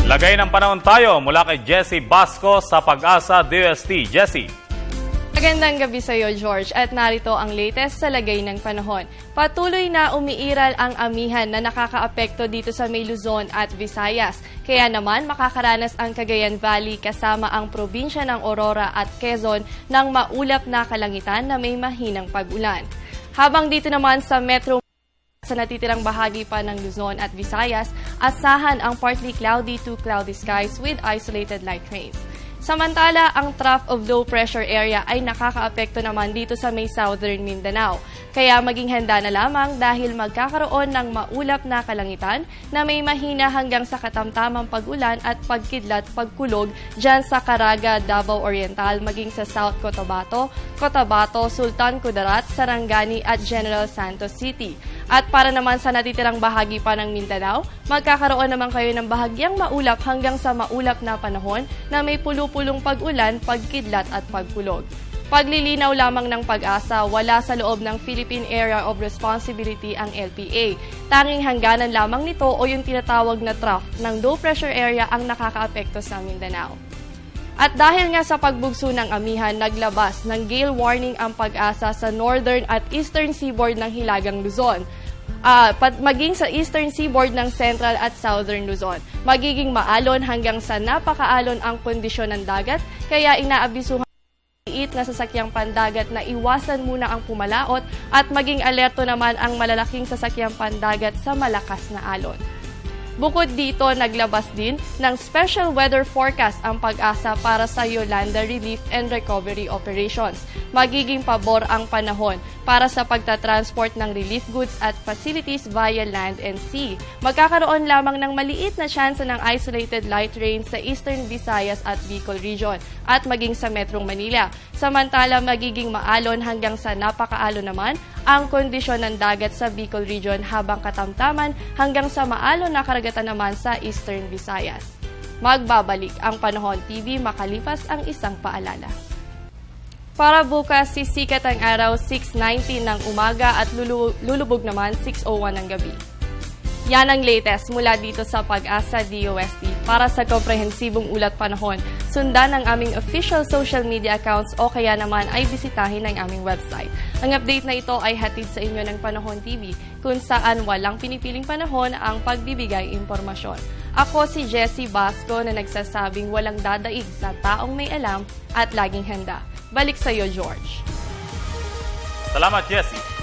Lagay ng panahon tayo mula kay Jessie Basco sa Pag-asa DOST. Jessie. Magandang gabi sa iyo, George. At narito ang latest sa lagay ng panahon. Patuloy na umiiral ang amihan na nakakaapekto dito sa May Luzon at Visayas. Kaya naman makakaranas ang Cagayan Valley kasama ang probinsya ng Aurora at Quezon ng maulap na kalangitan na may mahinang pag-ulan. Habang dito naman sa Metro sa natitirang bahagi pa ng Luzon at Visayas, asahan ang partly cloudy to cloudy skies with isolated light rains. Samantala, ang trough of low pressure area ay nakakaapekto naman dito sa may southern Mindanao. Kaya maging handa na lamang dahil magkakaroon ng maulap na kalangitan na may mahina hanggang sa katamtamang pag-ulan at pagkidlat-pagkulog dyan sa Caraga, Davao Oriental, maging sa South Cotabato, Sultan Kudarat, Sarangani at General Santos City. At para naman sa natitirang bahagi pa ng Mindanao, magkakaroon naman kayo ng bahagyang maulap hanggang sa maulap na panahon na may pulong pag-ulan, pagkidlat at pagkulog. Paglilinaw lamang ng Pag-asa, wala sa loob ng Philippine Area of Responsibility ang LPA. Tanging hangganan lamang nito o yung tinatawag na trough ng low pressure area ang nakakaapekto sa Mindanao. At dahil nga sa pagbugso ng amihan, naglabas ng gale warning ang Pag-asa sa northern at eastern seaboard ng Hilagang Luzon. Maging sa eastern seaboard ng central at southern Luzon. Magiging maalon hanggang sa napakaalon ang kondisyon ng dagat, kaya inaabisuhan na sasakyang pandagat na iwasan muna ang pumalaot at maging alerto naman ang malalaking sasakyang pandagat sa malakas na alon. Bukod dito, naglabas din ng special weather forecast ang Pag-asa para sa Yolanda Relief and Recovery Operations. Magiging pabor ang panahon para sa pagtatransport ng relief goods at facilities via land and sea. Magkakaroon lamang ng maliit na tsansa ng isolated light rain sa Eastern Visayas at Bicol Region at maging sa Metrong Manila. Samantala, magiging maalon hanggang sa napakaalon naman ang kondisyon ng dagat sa Bicol Region habang katamtaman hanggang sa maalon na karagatan naman sa Eastern Visayas. Magbabalik ang Panahon TV makalipas ang isang paalala. Para bukas, sisikat ang araw 6:19 ng umaga at lulubog naman 6:01 ng gabi. Yan ang latest mula dito sa Pag-asa DOST. Para sa komprehensibong ulat panahon, sundan ang aming official social media accounts o kaya naman ay bisitahin ang aming website. Ang update na ito ay hatid sa inyo ng Panahon TV, kung saan walang pinipiling panahon ang pagbibigay impormasyon. Ako si Jessie Basco na nagsasabing walang dadaig sa taong may alam at laging handa. Balik sa iyo, George. Salamat, Jessie.